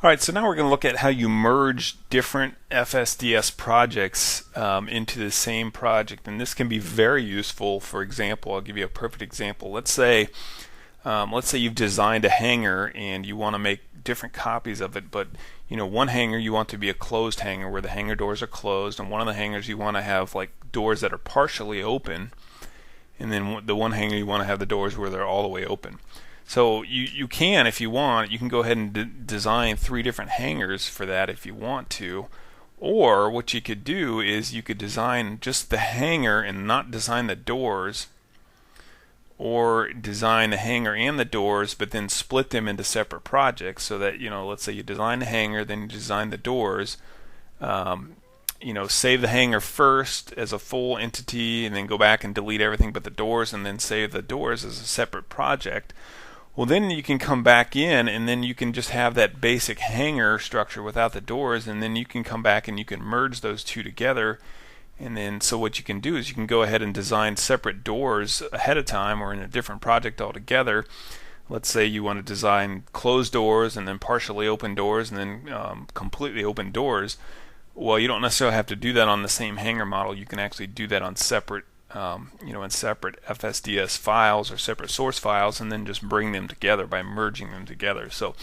All right, so now we're going to look at how you merge different FSDS projects into the same project, and this can be very useful. For example, I'll give you a perfect example. Let's say you've designed a hangar and you want to make different copies of it, but one hangar you want to be a closed hangar where the hangar doors are closed, and one of the hangars you want to have like doors that are partially open, and then the one hangar you want to have the doors where they're all the way open. So you can, if you want, you can go ahead and design 3 different hangars for that if you want to. Or what you could do is you could design just the hangar and not design the doors, or design the hangar and the doors but then split them into separate projects, so that let's say you design the hangar, then you design the doors. Save the hangar first as a full entity, and then go back and delete everything but the doors, and then save the doors as a separate project. Well, then you can come back in, and then you can just have that basic hangar structure without the doors, and then you can come back and you can merge those two together. And then, so what you can do is you can go ahead and design separate doors ahead of time or in a different project altogether. Let's say you want to design closed doors and then partially open doors and then completely open doors. Well, you don't necessarily have to do that on the same hangar model. You can actually do that on separate in separate FSDS files or separate source files, and then just bring them together by merging them together. So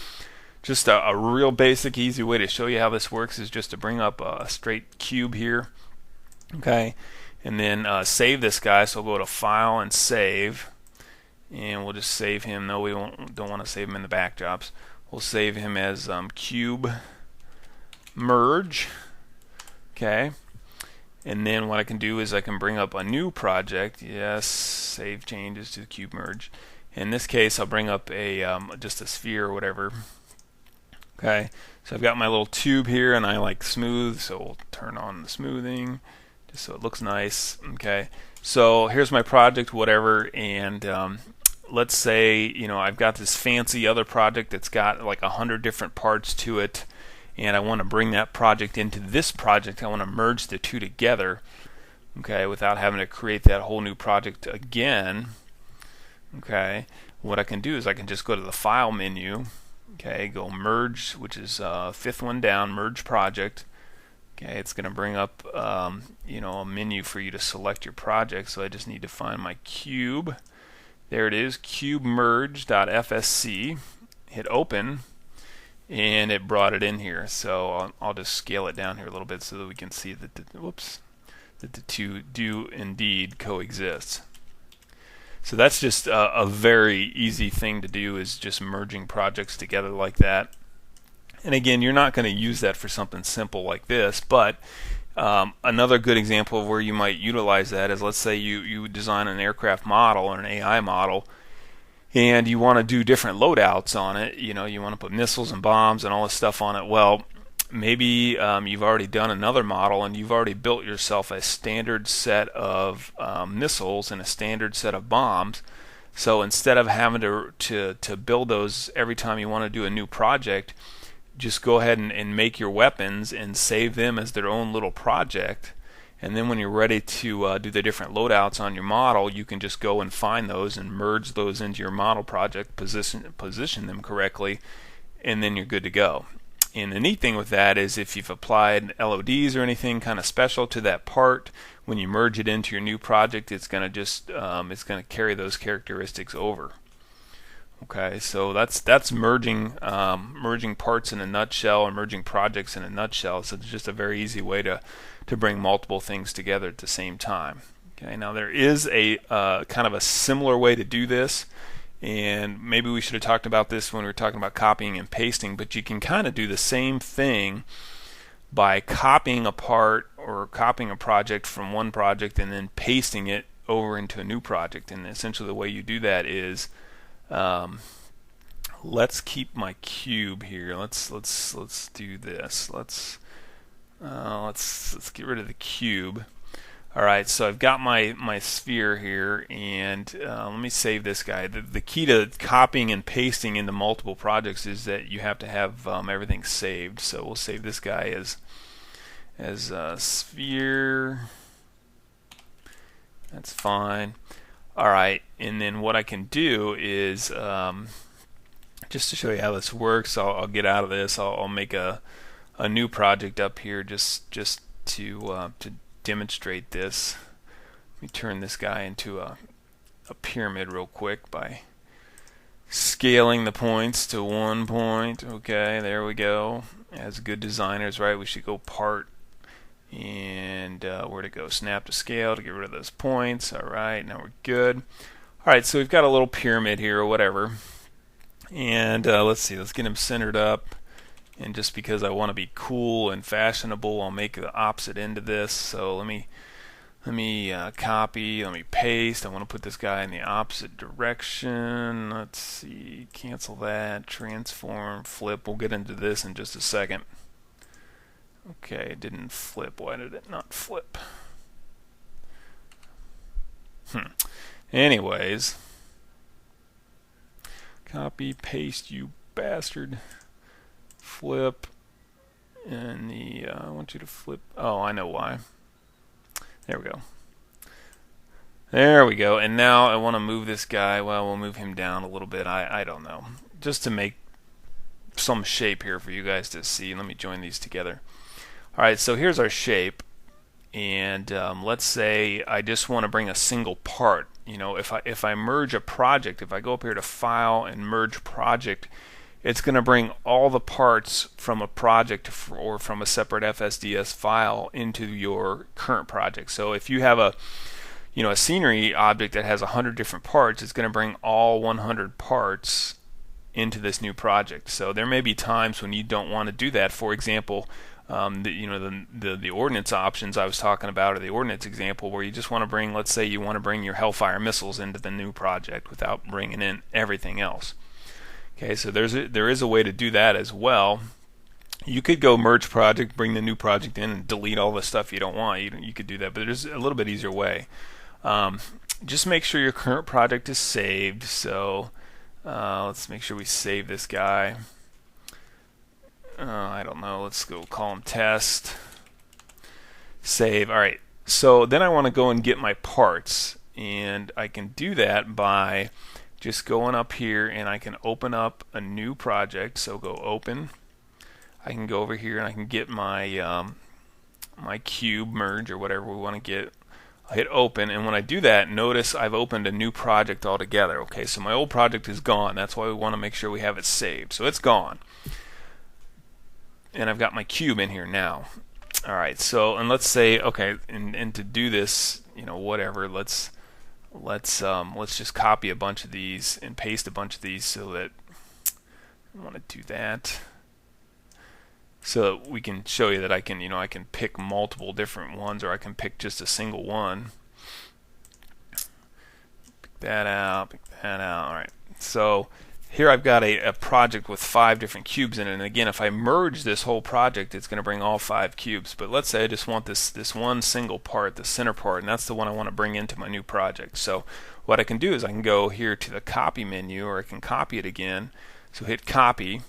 just a real basic, easy way to show you how this works is just to bring up a straight cube here, okay, and then save this guy. So we'll go to File and Save, and we'll just save him. No, we don't want to save him in the back jobs. We'll save him as Cube Merge, okay. And then what I can do is I can bring up a new project. Yes, save changes to the cube merge. In this case, I'll bring up a just a sphere or whatever. Okay, so I've got my little tube here, and I like smooth, so we'll turn on the smoothing just so it looks nice. Okay, so here's my project, whatever, and let's say I've got this fancy other project that's got like 100 different parts to it, and I want to bring that project into this project. I want to merge the two together, okay, without having to create that whole new project again. Okay, what I can do is I can just go to the File menu, okay, go Merge, which is 5th one down, Merge Project. Okay, it's going to bring up a menu for you to select your project. So I just need to find my cube. There it is, cubemerge.fsc. Hit Open, and it brought it in here. So I'll just scale it down here a little bit so that we can see that the two do indeed coexist. So that's just a very easy thing to do, is just merging projects together like that. And again, you're not going to use that for something simple like this, but another good example of where you might utilize that is, let's say you design an aircraft model or an AI model, and you want to do different loadouts on it. You want to put missiles and bombs and all this stuff on it. Well, maybe you've already done another model, and you've already built yourself a standard set of missiles and a standard set of bombs. So instead of having to build those every time you want to do a new project, just go ahead and make your weapons and save them as their own little project. And then when you're ready to do the different loadouts on your model, you can just go and find those and merge those into your model project, position them correctly, and then you're good to go. And the neat thing with that is, if you've applied LODs or anything kind of special to that part, when you merge it into your new project, it's going to just it's going to carry those characteristics over. Okay, so that's merging parts in a nutshell, or merging projects in a nutshell. So it's just a very easy way to bring multiple things together at the same time. Okay, now there is a kind of a similar way to do this, and maybe we should have talked about this when we were talking about copying and pasting, but you can kind of do the same thing by copying a part or copying a project from one project and then pasting it over into a new project. And essentially the way you do that is, let's keep my cube here. Let's do this. Let's get rid of the cube. All right, so I've got my sphere here, and let me save this guy. The key to copying and pasting into multiple projects is that you have to have everything saved. So we'll save this guy as sphere. That's fine. All right, and then what I can do is just to show you how this works, I'll get out of this. I'll make a new project up here just to demonstrate this. Let me turn this guy into a pyramid real quick by scaling the points to 1 point. Okay, there we go. As good designers, right, we should go part and where to go? Snap to scale to get rid of those points. Alright, now we're good. Alright, so we've got a little pyramid here or whatever. And let's see, let's get him centered up. And just because I want to be cool and fashionable, I'll make the opposite end of this. So let me copy, let me paste. I want to put this guy in the opposite direction. Let's see, cancel that, transform, flip. We'll get into this in just a second. Okay, it didn't flip. Why did it not flip? Anyways, copy, paste, you bastard. Flip, and I want you to flip. Oh, I know why. There we go. There we go. And now I want to move this guy. Well, we'll move him down a little bit. I don't know. Just to make some shape here for you guys to see. Let me join these together. Alright, so here's our shape. And let's say I just want to bring a single part. You know, if I merge a project, if I go up here to File and Merge Project, it's going to bring all the parts from a project or from a separate FSDS file into your current project. So if you have a scenery object that has 100 different parts, it's going to bring all 100 parts into this new project. So there may be times when you don't want to do that. For example, the ordnance options I was talking about, or the ordnance example, where you just want to bring, let's say you want to bring your Hellfire missiles into the new project without bringing in everything else. Okay, so there is a way to do that as well. You could go merge project, bring the new project in, and delete all the stuff you don't want. You could do that, but there's a little bit easier way. Just make sure your current project is saved. So let's make sure we save this guy. I don't know. Let's go call him test. Save. All right. So then I want to go and get my parts, and I can do that by just going up here, and I can open up a new project. So go open. I can go over here and I can get my my cube merge or whatever we want to get. I hit open, and when I do that, notice I've opened a new project altogether. Okay, so my old project is gone. That's why we want to make sure we have it saved. So it's gone, and I've got my cube in here now. All right. So and let's say okay, and to do this, whatever. Let's just copy a bunch of these and paste a bunch of these so that I want to do that. So that we can show you that I can, I can pick multiple different ones, or I can pick just a single one. Pick that out, pick that out. All right. So here I've got a project with 5 different cubes in it. And again, if I merge this whole project, it's going to bring all 5 cubes. But let's say I just want this one single part, the center part, and that's the one I want to bring into my new project. So what I can do is I can go here to the copy menu, or I can copy it again. So hit copy.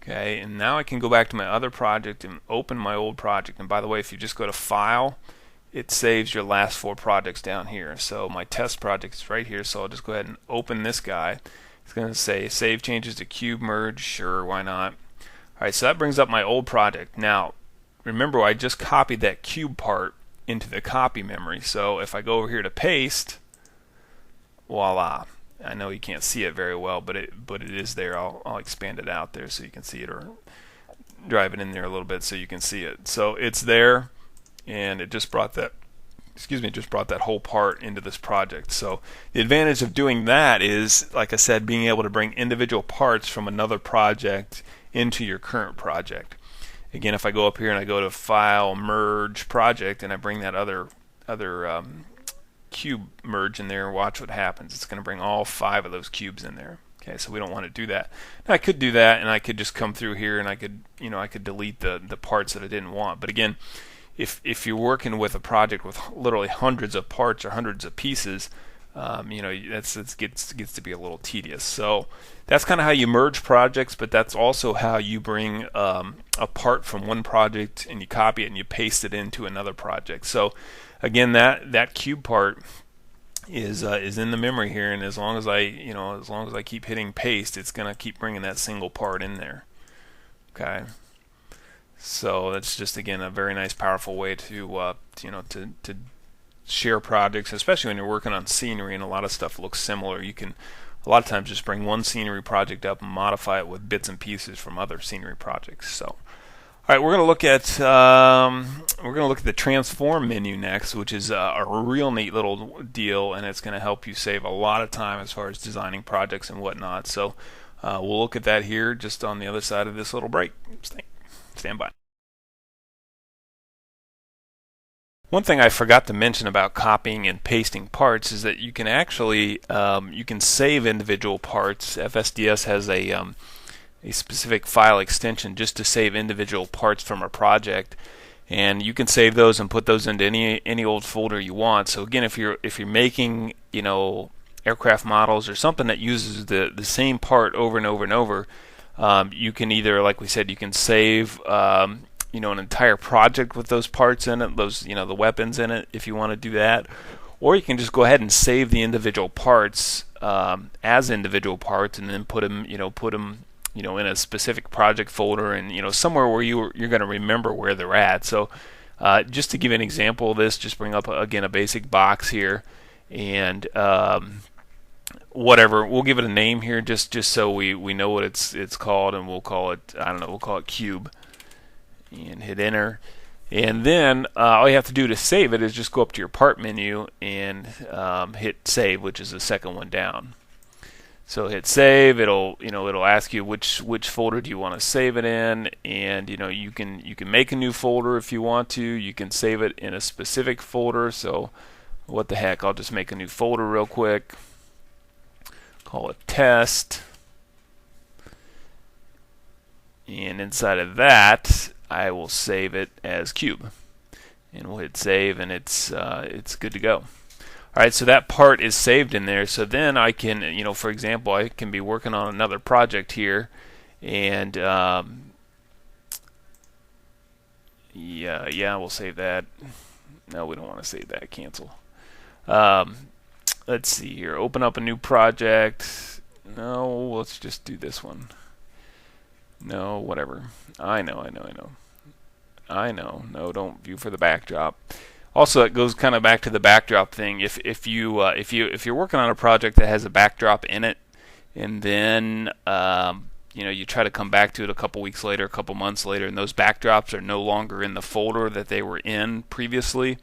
Okay, and now I can go back to my other project and open my old project. And by the way, if you just go to File, it saves your last 4 projects down here. So my test project is right here, so I'll just go ahead and open this guy. It's going to say save changes to cube merge. Sure, why not? Alright, so that brings up my old project. Now, remember I just copied that cube part into the copy memory. So if I go over here to paste, voila. I know you can't see it very well, but it is there. I'll expand it out there so you can see it, or drive it in there a little bit so you can see it. So it's there, and it just brought that whole part into this project. So the advantage of doing that is, like I said, being able to bring individual parts from another project into your current project. Again, if I go up here and I go to File, Merge, Project, and I bring that other cube merge in there, watch what happens. It's going to bring all 5 of those cubes in there. Okay, so we don't want to do that. Now I could do that, and I could just come through here and I could delete the parts that I didn't want. But again, if you're working with a project with literally hundreds of parts or hundreds of pieces, that gets to be a little tedious. So that's kind of how you merge projects, but that's also how you bring a part from one project and you copy it and you paste it into another project. So again, that cube part is in the memory here, and as long as I keep hitting paste, it's going to keep bringing that single part in there. Okay, so that's just again a very nice, powerful way to to share projects, especially when you're working on scenery and a lot of stuff looks similar. You can a lot of times just bring one scenery project up and modify it with bits and pieces from other scenery projects. So, all right, we're going to look at the transform menu next, which is a real neat little deal, and it's going to help you save a lot of time as far as designing projects and whatnot. So we'll look at that here just on the other side of this little break. Stand by. One thing I forgot to mention about copying and pasting parts is that you can actually you can save individual parts. FSDS has a specific file extension just to save individual parts from a project, and you can save those and put those into any old folder you want. So again, if you're making aircraft models or something that uses the same part over and over and over, you can either, like we said, you can save an entire project with those parts in it, those the weapons in it, if you want to do that, or you can just go ahead and save the individual parts as individual parts, and then put them in a specific project folder, and somewhere where you're going to remember where they're at. So just to give you an example of this, just bring up again a basic box here, and whatever, we'll give it a name here just so we know what it's called, and we'll call it, I don't know, we'll call it cube, and hit enter. And then all you have to do to save it is just go up to your part menu and hit save, which is the second one down. So hit save. It'll ask you which folder do you want to save it in, and you can make a new folder if you want to. You can save it in a specific folder. So what the heck? I'll just make a new folder real quick. Call it test, and inside of that, I will save it as cube, and we'll hit save, and it's good to go. All right, so that part is saved in there. So then I can, for example, I can be working on another project here, and yeah, we'll save that. No, we don't want to save that. Cancel. Let's see here. Open up a new project. No, let's just do this one. No, whatever. I know. No, don't view for the backdrop. Also, it goes kind of back to the backdrop thing. If you're working on a project that has a backdrop in it, and then you try to come back to it a couple weeks later, a couple months later, and those backdrops are no longer in the folder that they were in previously,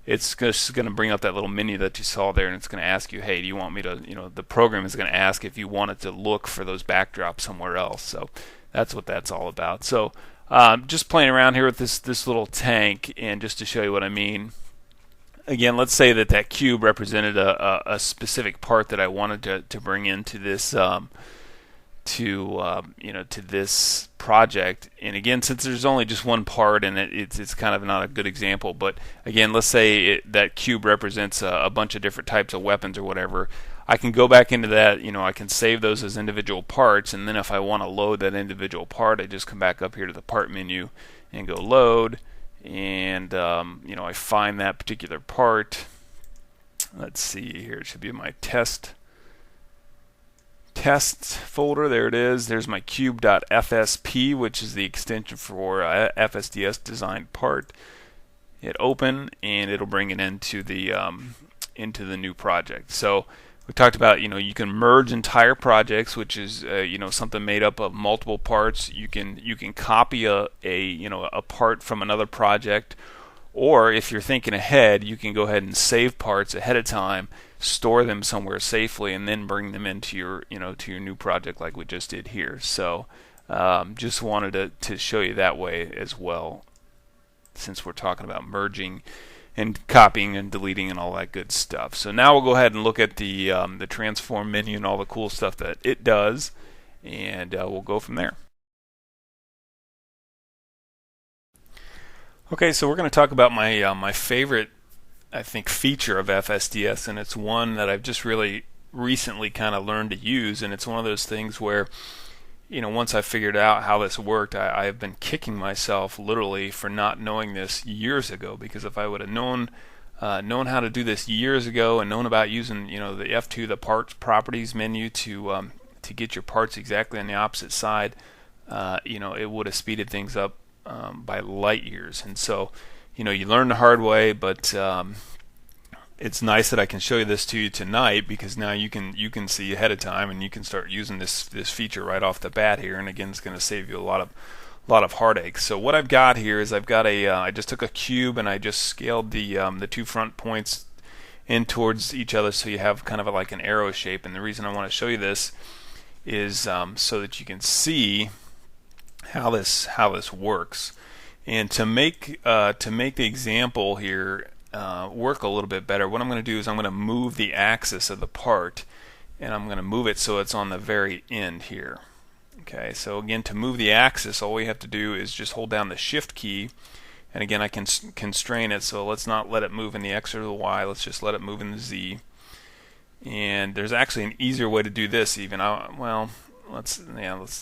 it's just going to bring up that little menu that you saw there, and it's going to ask you, hey, do you want me to, the program is going to ask if you wanted to look for those backdrops somewhere else. So that's what that's all about. So just playing around here with this little tank, and just to show you what I mean. Again, let's say that cube represented a specific part that I wanted to bring into this to this project. And again, since there's only just one part in it, it's kind of not a good example. But again, let's say that cube represents a bunch of different types of weapons or whatever. I can go back into that, I can save those as individual parts, and then if I want to load that individual part, I just come back up here to the part menu and go load, and I find that particular part. Let's see here, it should be my test folder. There it is. There's my cube.fsp, which is the extension for FSDS designed part. Hit open, and it'll bring it into the new project. So we talked about, you can merge entire projects, which is something made up of multiple parts. You can copy a part from another project, or if you're thinking ahead, you can go ahead and save parts ahead of time, store them somewhere safely, and then bring them into your new project like we just did here. So just wanted to show you that way as well, since we're talking about merging and copying and deleting and all that good stuff. So now we'll go ahead and look at the transform menu and all the cool stuff that it does, and we'll go from there. Okay, so we're going to talk about my favorite, I think, feature of FSDS, and it's one that I've just really recently kind of learned to use, and it's one of those things where once I figured out how this worked, I have been kicking myself literally for not knowing this years ago, because if I would have known known how to do this years ago and known about using the F2, the parts properties menu, to get your parts exactly on the opposite side, it would have speeded things up by light years. And so you learn the hard way, but it's nice that I can show you this to you tonight, because now you can see ahead of time and you can start using this feature right off the bat here. And again, it's going to save you a lot of heartache. So what I've got here is I've got I just took a cube and I just scaled the two front points in towards each other, so you have kind of like an arrow shape. And the reason I want to show you this is so that you can see how this works. And to make the example here work a little bit better, what I'm going to do is I'm going to move the axis of the part, and I'm going to move it so it's on the very end here. Okay, so again, to move the axis, all we have to do is just hold down the Shift key, and again, I can constrain it, so let's not let it move in the X or the Y, let's just let it move in the Z. And there's actually an easier way to do this even. Let's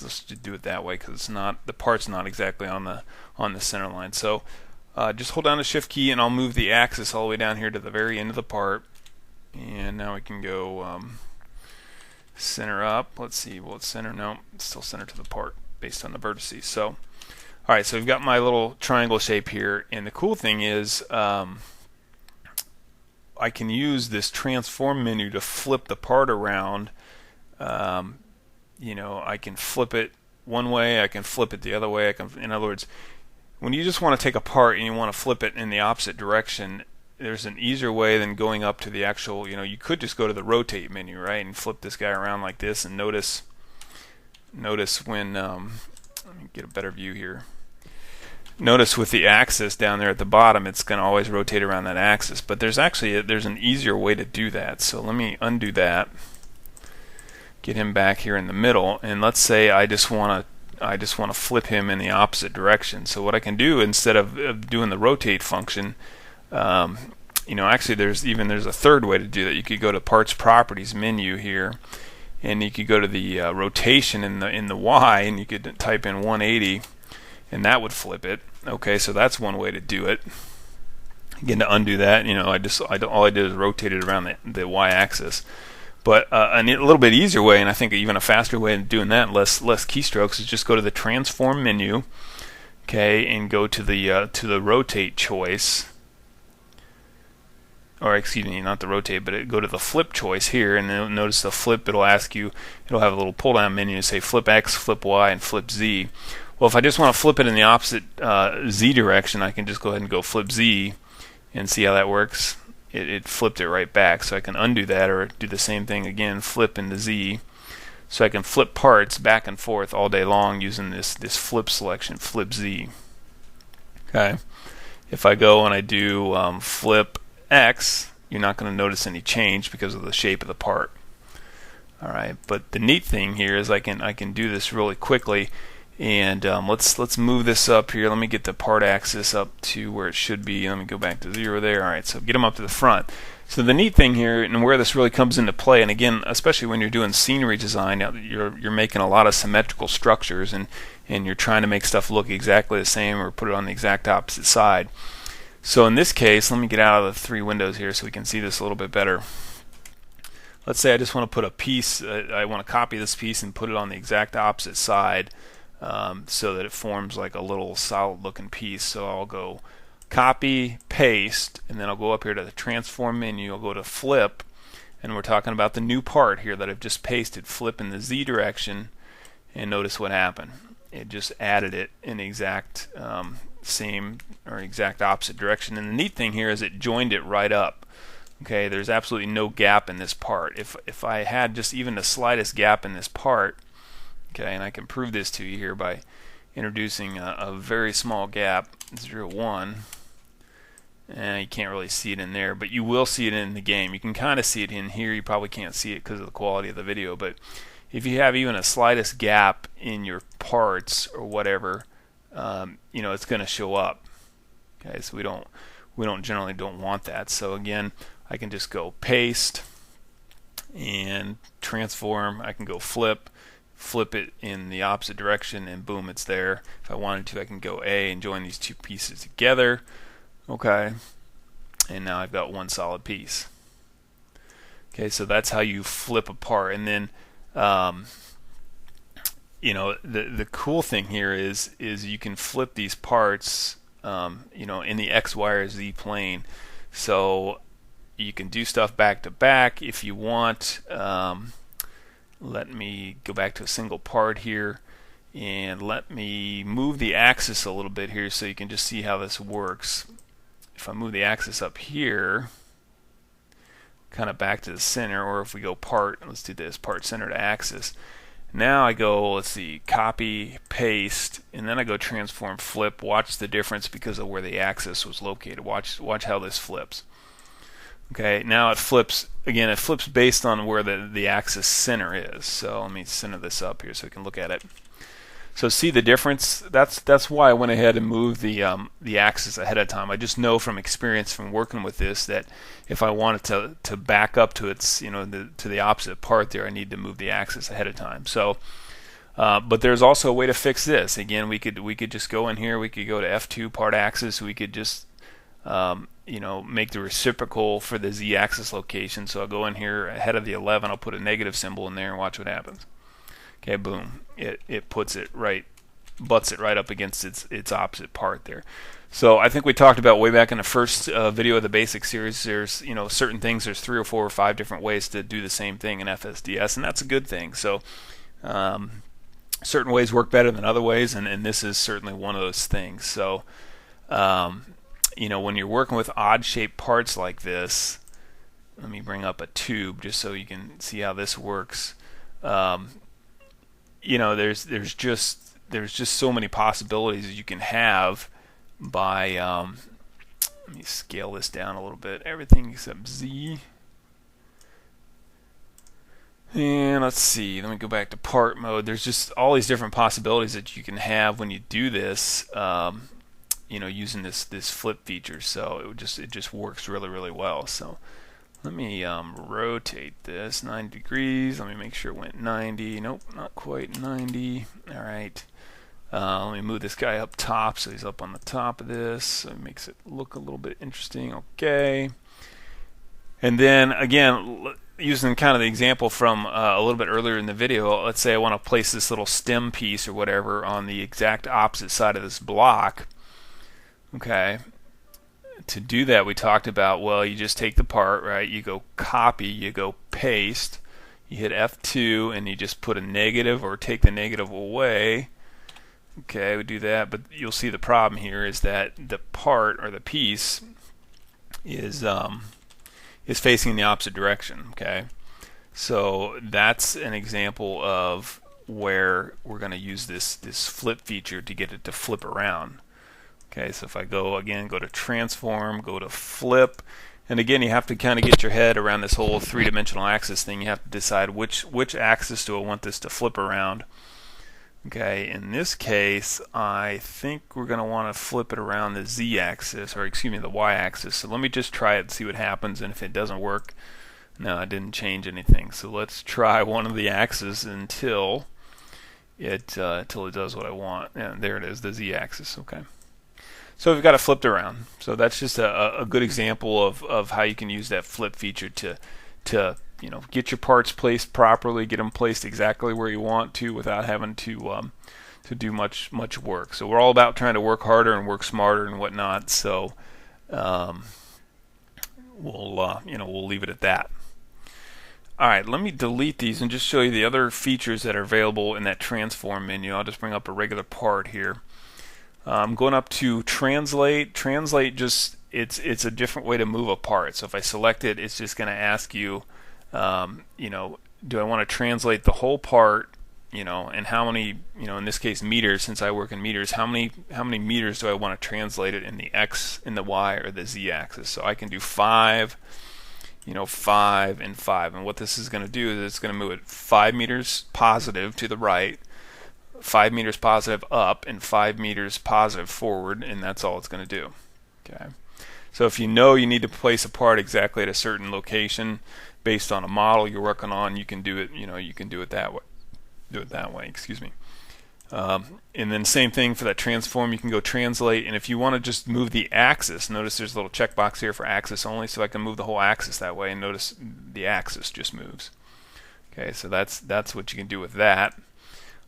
just do it that way, because the part's not exactly on the center line. So just hold down the Shift key, and I'll move the axis all the way down here to the very end of the part. And now we can go center up. Let's see, will it center? No, it's still center to the part based on the vertices. So, alright, so we've got my little triangle shape here, and the cool thing is I can use this transform menu to flip the part around. I can flip it one way, I can flip it the other way. In other words, when you just want to take a part and you want to flip it in the opposite direction, there's an easier way than going up to the actual, you could just go to the rotate menu, right, and flip this guy around like this, and notice when, let me get a better view here. Notice with the axis down there at the bottom, it's going to always rotate around that axis, but there's an easier way to do that. So let me undo that, get him back here in the middle, and let's say I just want to flip him in the opposite direction. So what I can do, instead of doing the rotate function, actually there's a third way to do that. You could go to Parts Properties menu here, and you could go to the rotation in the Y, and you could type in 180, and that would flip it. Okay, so that's one way to do it. Again, to undo that, all I did is rotate it around the Y-axis. But a little bit easier way, and I think even a faster way of doing that, less keystrokes, is just go to the Transform menu, okay, and go to the Rotate choice. Or excuse me, not the rotate, but go to the flip choice here, and then notice the flip. It'll have a little pull-down menu to say flip X, flip Y, and flip Z. Well, if I just want to flip it in the opposite Z direction, I can just go ahead and go flip Z, and see how that works. It flipped it right back. So I can undo that, or do the same thing again, flip into Z. So I can flip parts back and forth all day long using this flip selection, flip Z. Okay. If I go and I do flip X, you're not going to notice any change because of the shape of the part. Alright, but the neat thing here is I can do this really quickly, and let's move this up here. Let me get the part axis up to where it should be. Let me go back to 0 there. Alright, so get them up to the front. So the neat thing here, and where this really comes into play, and again, especially when you're doing scenery design, you're making a lot of symmetrical structures, and you're trying to make stuff look exactly the same or put it on the exact opposite side. So in this case, let me get out of the 3 windows here so we can see this a little bit better. Let's say I just want to put a piece, I want to copy this piece and put it on the exact opposite side, so that it forms like a little solid looking piece. So I'll go copy, paste, and then I'll go up here to the transform menu, I'll go to flip, and we're talking about the new part here that I've just pasted, flip in the Z direction, and notice what happened. It just added it in the exact same or exact opposite direction. And the neat thing here is it joined it right up. Okay, there's absolutely no gap in this part. If I had just even the slightest gap in this part, okay, and I can prove this to you here by introducing a very small gap, 0.1, and you can't really see it in there, but you will see it in the game. You can kind of see it in here. You probably can't see it because of the quality of the video, but if you have even a slightest gap in your parts or whatever, it's going to show up. Okay, so we generally don't want that. So again, I can just go paste and transform. I can go flip it in the opposite direction, and boom, it's there. If I wanted to, I can go A and join these two pieces together. Okay, and now I've got one solid piece. Okay, so that's how you flip apart. And then the cool thing here is you can flip these parts in the X, Y, or Z plane. So you can do stuff back to back if you want. Let me go back to a single part here, and let me move the axis a little bit here so you can just see how this works. If I move the axis up here, kind of back to the center, or if we go part, let's do this, part center to axis. Now I go, let's see, copy, paste, and then I go transform, flip. Watch the difference because of where the axis was located. Watch how this flips. Okay, now it flips, again, it flips based on where the axis center is. So let me center this up here so we can look at it. So see the difference? That's why I went ahead and moved the axis ahead of time. I just know from experience from working with this that if I wanted to back up to its to the opposite part there, I need to move the axis ahead of time. So, but there's also a way to fix this. Again, we could just go in here. We could go to F2 part axis. We could just make the reciprocal for the z-axis location. So I'll go in here ahead of the 11. I'll put a negative symbol in there and watch what happens. Okay, boom. It puts it right, butts it right up against its opposite part there. So I think we talked about way back in the first video of the basic series. There's certain things. There's 3 or 4 or 5 different ways to do the same thing in FSDS, and that's a good thing. So certain ways work better than other ways, and this is certainly one of those things. So when you're working with odd-shaped parts like this, let me bring up a tube just so you can see how this works. There's just so many possibilities you can have by let me scale this down a little bit. Everything except Z. And let's see. Let me go back to part mode. There's just all these different possibilities that you can have when you do this. Using this flip feature. So it just works really, really well. So let me rotate this 90 degrees. Let me make sure it went 90. Nope, not quite 90. All right. Let me move this guy up top so he's up on the top of this. So it makes it look a little bit interesting. Okay. And then again, using kind of the example from a little bit earlier in the video, let's say I want to place this little stem piece or whatever on the exact opposite side of this block. Okay. To do that, we talked about, well, you just take the part, right? You go copy, you go paste, you hit F2, and you just put a negative or take the negative away. Okay, we do that, but you'll see the problem here is that the part or the piece is facing in the opposite direction. Okay, so that's an example of where we're going to use this flip feature to get it to flip around. Okay, so if I go to transform, go to flip, and again you have to kind of get your head around this whole 3-dimensional axis thing. You have to decide which axis do I want this to flip around. Okay, in this case I think we're going to want to flip it around the z-axis, or excuse me, the y-axis. So let me just try it and see what happens, and if it doesn't work, no, it didn't change anything. So let's try one of the axes until it does what I want. And there it is, the z-axis. Okay. So we've got it flipped around. So that's just a good example of how you can use that flip feature to get your parts placed properly, get them placed exactly where you want to without having to do much work. So we're all about trying to work harder and work smarter and whatnot. So we'll leave it at that. All right, let me delete these and just show you the other features that are available in that transform menu. I'll just bring up a regular part here. I'm going up to translate. Translate it's a different way to move a part. So if I select it, it's just going to ask you, do I want to translate the whole part, and how many, in this case meters, since I work in meters, how many meters do I want to translate it in the X, in the Y, or the Z axis? So I can do 5, 5 and 5. And what this is going to do is it's going to move it 5 meters positive to the right, 5 meters positive up, and 5 meters positive forward, and that's all it's going to do. Okay. So if you need to place a part exactly at a certain location based on a model you're working on, you can do it. You can do it that way. Excuse me. And then same thing for that transform, you can go translate, and if you want to just move the axis, notice there's a little checkbox here for axis only, so I can move the whole axis that way, and notice the axis just moves. Okay, so that's what you can do with that.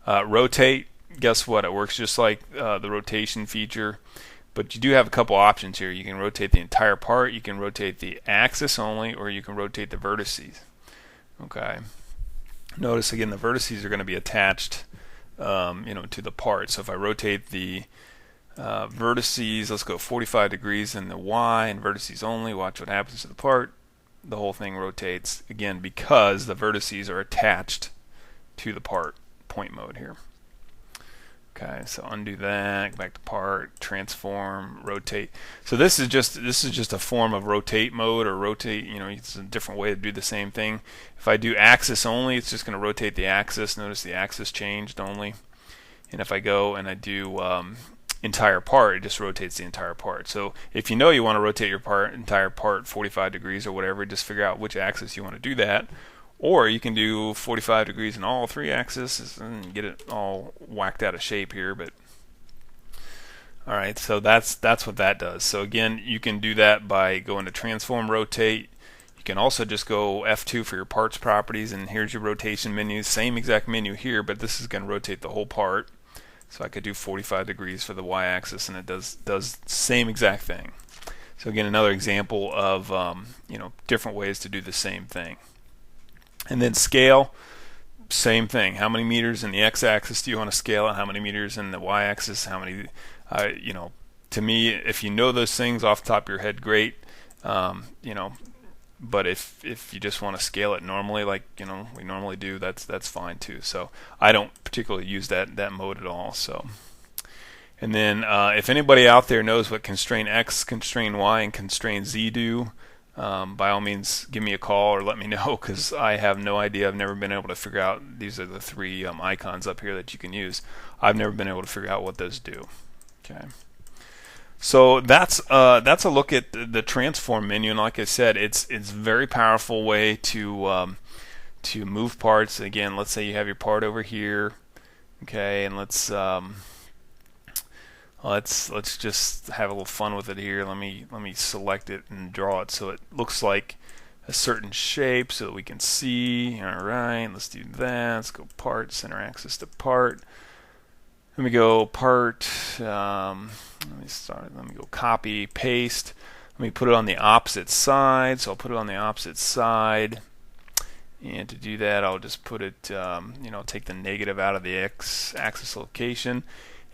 Rotate, guess what? It works just like the rotation feature, but you do have a couple options here. You can rotate the entire part, you can rotate the axis only, or you can rotate the vertices. Okay. Notice again the vertices are going to be attached to the part. So if I rotate the vertices, let's go 45 degrees in the Y and vertices only, watch what happens to the part. The whole thing rotates again because the vertices are attached to the part. Point mode here. Okay, so undo that, go back to part, transform, rotate. So this is just a form of rotate mode, or rotate, it's a different way to do the same thing. If I do axis only, it's just going to rotate the axis. Notice the axis changed only. And if I go and I do entire part, it just rotates the entire part. So if you want to rotate your entire part 45 degrees or whatever, just figure out which axis you want to do that. Or you can do 45 degrees in all three axes and get it all whacked out of shape here. But all right, so that's what that does. So again, you can do that by going to transform, rotate. You can also just go F2 for your parts properties, and here's your rotation menu. Same exact menu here, but this is going to rotate the whole part. So I could do 45 degrees for the y-axis, and it does the same exact thing. So again, another example of different ways to do the same thing. And then scale, same thing. How many meters in the x-axis do you want to scale it? How many meters in the y-axis? How many, to me, if you know those things off the top of your head, great. But if you just want to scale it normally, like we normally do, that's fine too. So I don't particularly use that mode at all. So, and then if anybody out there knows what constrain X, constrain Y, and constrain Z do, by all means give me a call or let me know, because I have no idea. I've never been able to figure out. These are the three icons up here that you can use. I've never been able to figure out what those do. Okay. So that's a look at the transform menu, and like I said, it's a very powerful way to move parts. Again, let's say you have your part over here, okay, and let's just have a little fun with it here. Let me select it and draw it so it looks like a certain shape so that we can see. All right, let's do that. Let's go part, center axis to part. Let me go part. Let me go copy, paste. Let me put it on the opposite side. So I'll put it on the opposite side. And to do that, I'll just put it, take the negative out of the x-axis location.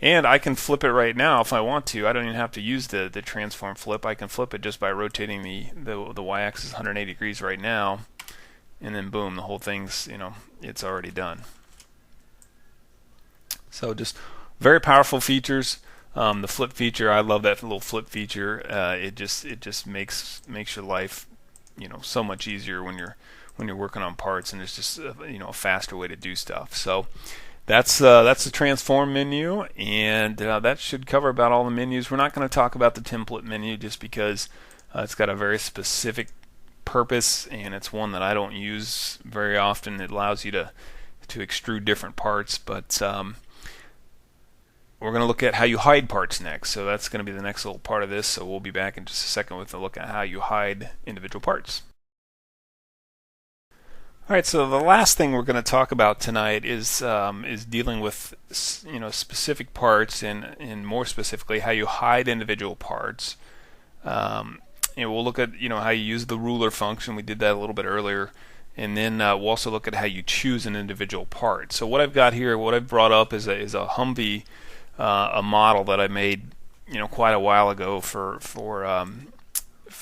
And I can flip it right now if I want to. I don't even have to use the transform flip. I can flip it just by rotating the y-axis 180 degrees right now. And then boom, the whole thing's, it's already done. So just very powerful features. The flip feature, I love that little flip feature. It just makes your life, so much easier when you're working on parts, and it's just a faster way to do stuff. So that's the transform menu, and that should cover about all the menus. We're not going to talk about the template menu just because it's got a very specific purpose, and it's one that I don't use very often. It allows you to extrude different parts, but we're going to look at how you hide parts next. So that's going to be the next little part of this. So we'll be back in just a second with a look at how you hide individual parts. All right, so the last thing we're going to talk about tonight is dealing with specific parts, and more specifically how you hide individual parts. We'll look at how you use the ruler function. We did that a little bit earlier, and then we'll also look at how you choose an individual part. So what I've got here, what I've brought up is a Humvee, a model that I made quite a while ago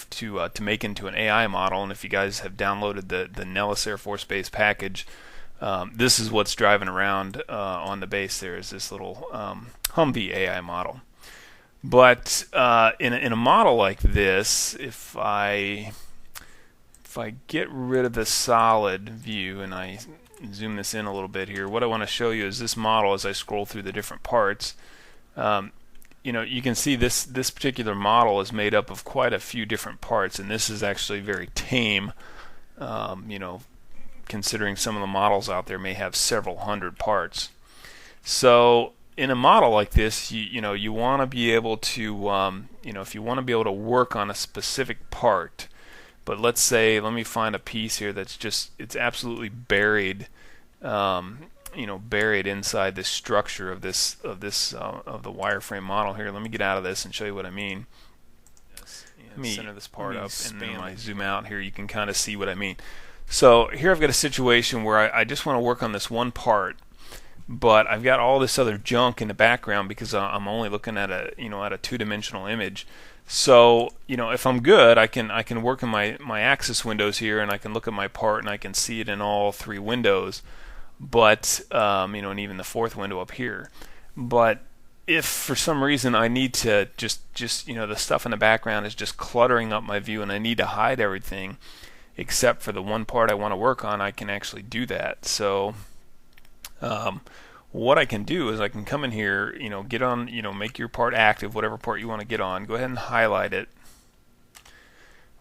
to make into an AI model. And if you guys have downloaded the Nellis Air Force Base package, this is what's driving around on the base. There is this little Humvee AI model. But in a model like this, if I get rid of the solid view and I zoom this in a little bit here, what I want to show you is this model as I scroll through the different parts. You can see this particular model is made up of quite a few different parts, and this is actually very tame, considering some of the models out there may have several hundred parts. So in a model like this, you want to be able to if you want to be able to work on a specific part. But let's say, let me find a piece here that's just, it's absolutely buried, buried inside the structure of of the wireframe model here. Let me get out of this and show you what I mean. Let me center this part up, and then when I zoom out here, you can kind of see what I mean. So here I've got a situation where I just want to work on this one part, but I've got all this other junk in the background because I'm only looking at a two-dimensional image. So if I'm good, I can work in my axis windows here, and I can look at my part and I can see it in all three windows, but and even the fourth window up here. But if for some reason I need to just the stuff in the background is just cluttering up my view, and I need to hide everything except for the one part I want to work on, I can actually do that. So what I can do is I can come in here, get on, make your part active, whatever part you want to get on. Go ahead and highlight it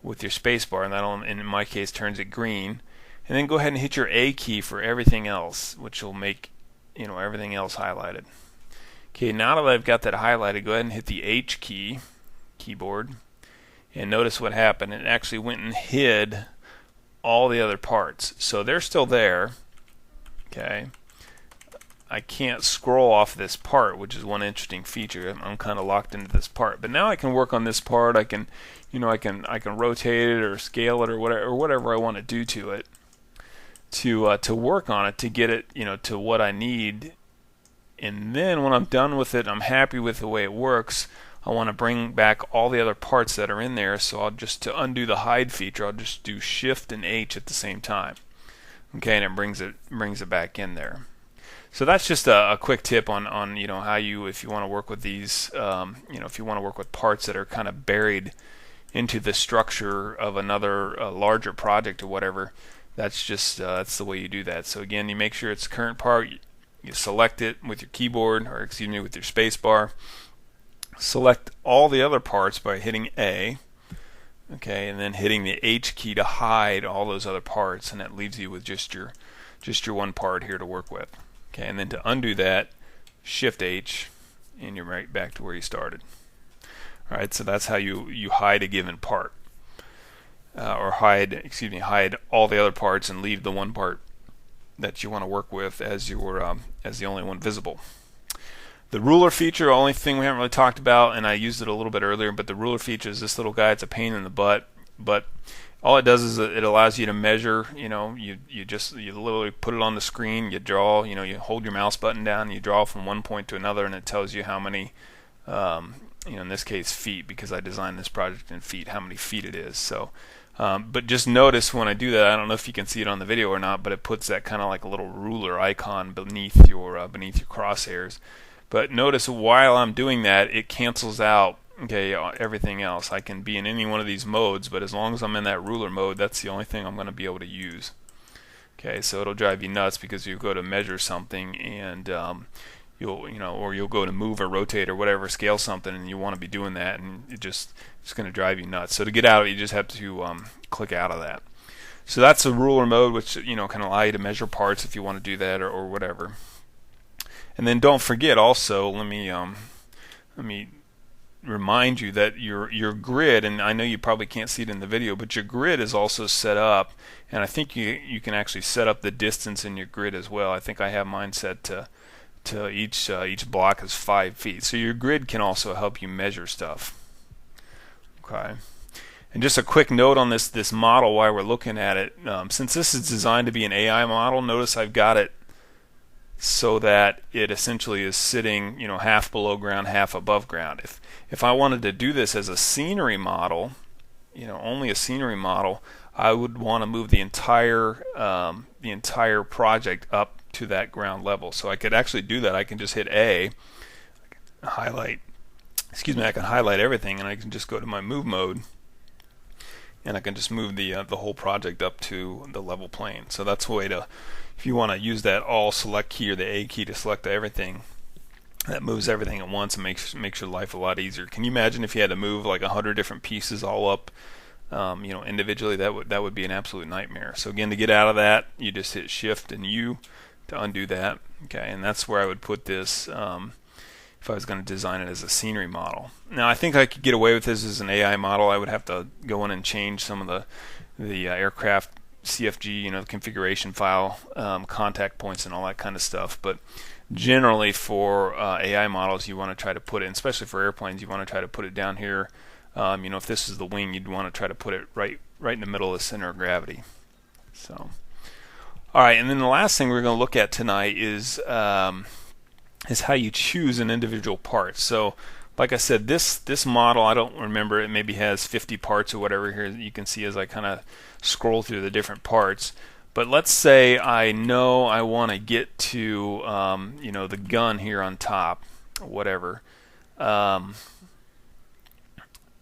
with your spacebar, and that'll, in my case, turns it green. And then go ahead and hit your A key for everything else, which will make everything else highlighted. Okay, now that I've got that highlighted, go ahead and hit the H key, keyboard, and notice what happened. It actually went and hid all the other parts. So they're still there. Okay. I can't scroll off this part, which is one interesting feature. I'm kind of locked into this part. But now I can work on this part. I can, I can rotate it or scale it or whatever I want to do to it to work on it, to get it, to what I need. And then when I'm done with it, I'm happy with the way it works. I want to bring back all the other parts that are in there. So I'll just, to undo the hide feature, I'll just do Shift and H at the same time. Okay, and it brings it back in there. So that's just a quick tip on how you, if you want to work with these, if you want to work with parts that are kind of buried into the structure of another larger project or whatever. That's just that's the way you do that. So again, you make sure it's the current part. You select it with your keyboard, or excuse me, with your space bar. Select all the other parts by hitting A. Okay, and then hitting the H key to hide all those other parts, and that leaves you with just your one part here to work with. Okay, and then to undo that, Shift H, and you're right back to where you started. All right, so that's how you hide a given part, or hide all the other parts and leave the one part that you want to work with as the only one visible. The ruler feature, only thing we haven't really talked about, and I used it a little bit earlier, but the ruler feature is this little guy. It's a pain in the butt, but all it does is it allows you to measure. You literally put it on the screen. You draw. You hold your mouse button down. And you draw from one point to another, and it tells you how many. In this case, feet, because I designed this project in feet. How many feet it is. So, but just notice when I do that. I don't know if you can see it on the video or not, but it puts that kind of like a little ruler icon beneath your crosshairs. But notice while I'm doing that, it cancels out everything else. I can be in any one of these modes, but as long as I'm in that ruler mode, that's the only thing I'm going to be able to use. Okay, so it'll drive you nuts because you go to measure something and you'll go to move or rotate or whatever, scale something, and you want to be doing that, and it's going to drive you nuts. So to get out of it, you just have to click out of that. So that's the ruler mode, which can allow you to measure parts if you want to do that or whatever. And then don't forget also, let me remind you that your grid, and I know you probably can't see it in the video, but your grid is also set up, and I think you can actually set up the distance in your grid as well. I think I have mine set to each block is 5 feet. So your grid can also help you measure stuff. Okay. And just a quick note on this model while we're looking at it. Since this is designed to be an AI model, notice I've got it so that it essentially is sitting, half below ground, half above ground. If I wanted to do this as a scenery model, only a scenery model, I would want to move the entire project up to that ground level. So I could actually do that. I can just hit A, I can highlight everything, and I can just go to my move mode, and I can just move the whole project up to the level plane. So that's a way to, if you want to use that all select key or the A key to select everything, that moves everything at once and makes your life a lot easier. Can you imagine if you had to move like 100 different pieces all up, individually? That would be an absolute nightmare. So again, to get out of that, you just hit Shift and U to undo that. Okay, and that's where I would put this if I was going to design it as a scenery model. Now I think I could get away with this as an AI model. I would have to go in and change some of the aircraft CFG, the configuration file, contact points, and all that kind of stuff. But generally, for AI models, you want to try to put it, especially for airplanes, you want to try to put it down here. If this is the wing, you'd want to try to put it right in the middle of the center of gravity. So, all right, and then the last thing we're going to look at tonight is how you choose an individual part. So, like I said, this model, I don't remember, it maybe has 50 parts or whatever here you can see as I kind of scroll through the different parts. But let's say I know I want to get to the gun here on top, whatever. But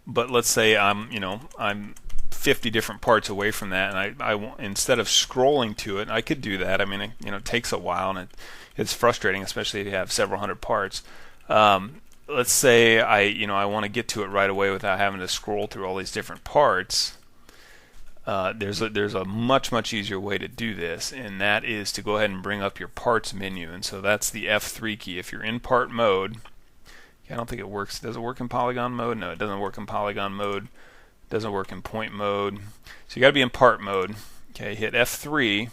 let's say I'm 50 different parts away from that, and I instead of scrolling to it, I could do that. I mean, it takes a while, and it's frustrating, especially if you have several hundred parts. Let's say I want to get to it right away without having to scroll through all these different parts. There's a much easier way to do this, and that is to go ahead and bring up your parts menu. And so that's the F3 key. If you're in part mode, I don't think it works. Does it work in polygon mode? No, it doesn't work in polygon mode. It doesn't work in point mode. So you got to be in part mode. Okay, hit F3,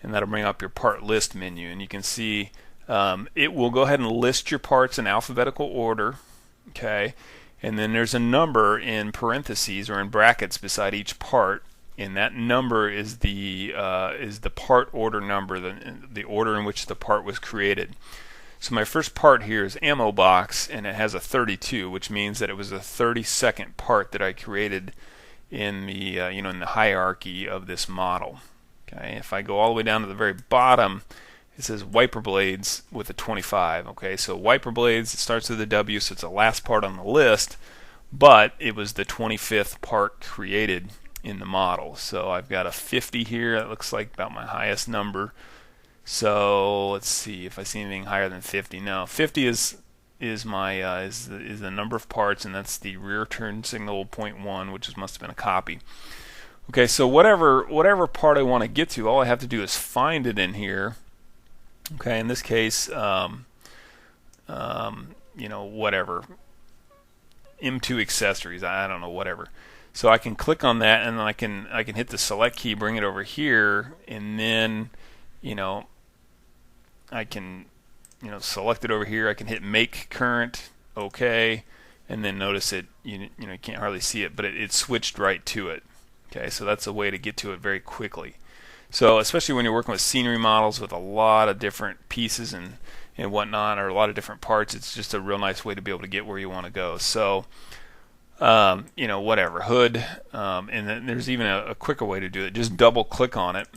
and that'll bring up your part list menu, and you can see it will go ahead and list your parts in alphabetical order. Okay, and then there's a number in parentheses or in brackets beside each part, and that number is the part order number, the order in which the part was created. So my first part here is ammo box, and it has a 32, which means that it was a 32nd part that I created in the in the hierarchy of this model. Okay, if I go all the way down to the very bottom, it says wiper blades with a 25. Okay, so wiper blades, it starts with a W, so it's the last part on the list, but it was the 25th part created in the model. So I've got a 50 here. That looks like about my highest number. So let's see if I see anything higher than 50. No, 50 is my is the number of parts, and that's the rear turn signal 0.1, which must have been a copy. Okay, so whatever part I want to get to, all I have to do is find it in here. Okay, in this case, whatever, M2 accessories, I don't know, whatever. So I can click on that, and then I can hit the select key, bring it over here, and then I can select it over here. I can hit make current, okay, and then notice it. You can't hardly see it, but it switched right to it. Okay, so that's a way to get to it very quickly. So especially when you're working with scenery models with a lot of different pieces and whatnot, or a lot of different parts, it's just a real nice way to be able to get where you want to go. So whatever, hood, and then there's even a quicker way to do it. Just double click on it,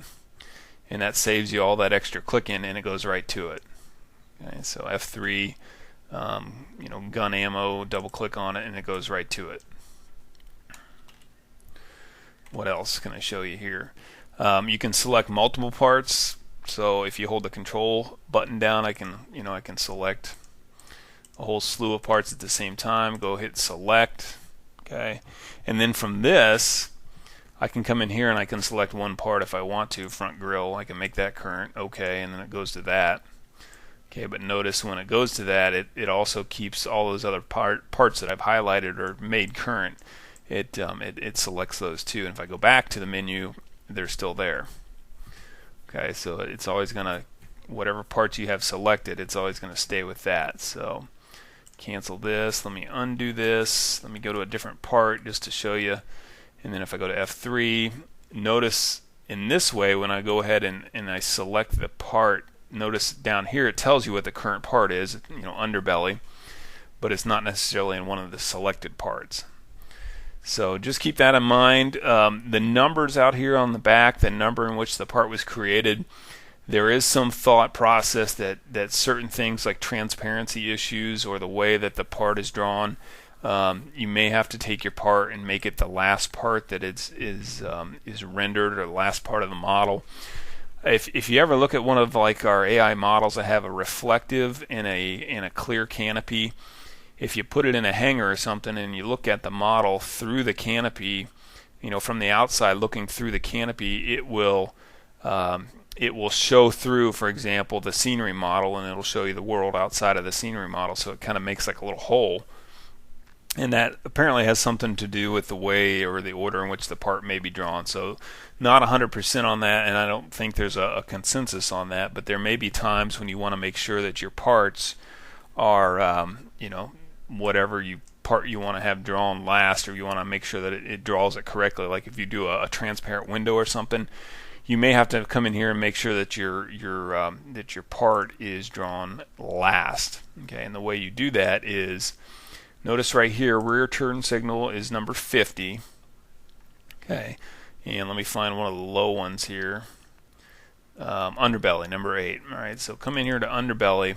and that saves you all that extra clicking, and it goes right to it. Okay, so F3, gun ammo, double click on it, and it goes right to it. What else can I show you here? You can select multiple parts. So if you hold the control button down, I can select a whole slew of parts at the same time. Go hit select, okay, and then from this, I can come in here and I can select one part if I want to. Front grille, I can make that current, okay, and then it goes to that. Okay, but notice when it goes to that, it also keeps all those other parts that I've highlighted or made current. It selects those too, and if I go back to the menu, they're still there. Okay, so it's always gonna, whatever parts you have selected, it's always gonna stay with that. So cancel this. Let me undo this. Let me go to a different part just to show you. And then if I go to F3, notice in this way when I go ahead and I select the part, notice down here it tells you what the current part is, underbelly, but it's not necessarily in one of the selected parts. So just keep that in mind. The numbers out here on the back, the number in which the part was created, there is some thought process that certain things like transparency issues or the way that the part is drawn, you may have to take your part and make it the last part that is rendered, or the last part of the model. If you ever look at one of like our AI models that have a reflective and a clear canopy, if you put it in a hangar or something and you look at the model through the canopy, from the outside looking through the canopy, it will it will show through, for example, the scenery model, and it'll show you the world outside of the scenery model. So it kind of makes like a little hole. And that apparently has something to do with the way or the order in which the part may be drawn. So not 100% on that, and I don't think there's a consensus on that, but there may be times when you want to make sure that your parts are, whatever part you want to have drawn last, or you want to make sure that it draws it correctly. Like if you do a transparent window or something, you may have to come in here and make sure that your part is drawn last. Okay, and the way you do that is, notice right here, rear turn signal is number 50. Okay, and let me find one of the low ones here. Underbelly, number 8. All right, so come in here to underbelly,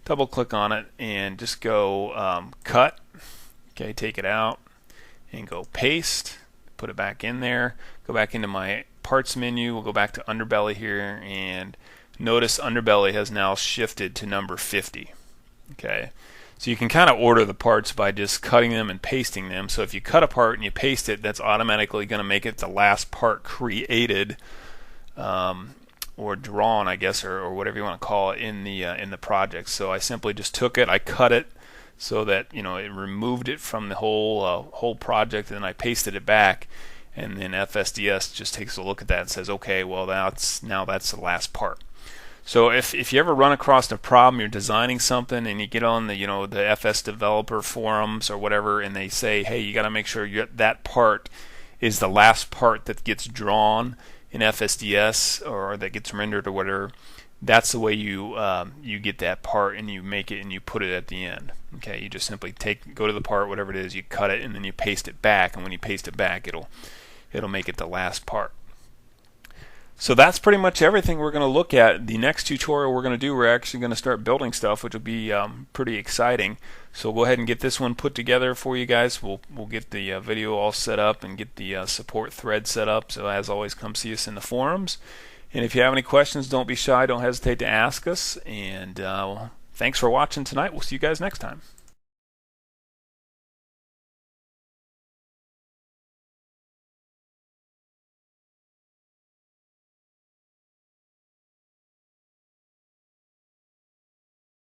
double click on it, and just go cut. Okay, take it out and go paste. Put it back in there. Go back into my parts menu. We'll go back to underbelly here, and notice underbelly has now shifted to number 50. Okay, so you can kind of order the parts by just cutting them and pasting them. So if you cut a part and you paste it, that's automatically going to make it the last part created, or drawn, I guess, or whatever you want to call it in the project. So I simply just took it, I cut it so that it removed it from the whole project, and then I pasted it back. And then FSDS just takes a look at that and says, okay, well that's the last part. So if you ever run across a problem, you're designing something and you get on the FS developer forums or whatever, and they say, hey, you got to make sure that part is the last part that gets drawn in FSDS or that gets rendered or whatever, that's the way you get that part, and you make it and you put it at the end. Okay, you just simply go to the part, whatever it is, you cut it, and then you paste it back, and when you paste it back, it'll make it the last part. So that's pretty much everything we're going to look at. The next tutorial we're going to do, we're actually going to start building stuff, which will be pretty exciting. So go ahead and get this one put together for you guys. We'll get the video all set up and get the support thread set up. So as always, come see us in the forums. And if you have any questions, don't be shy. Don't hesitate to ask us. And thanks for watching tonight. We'll see you guys next time.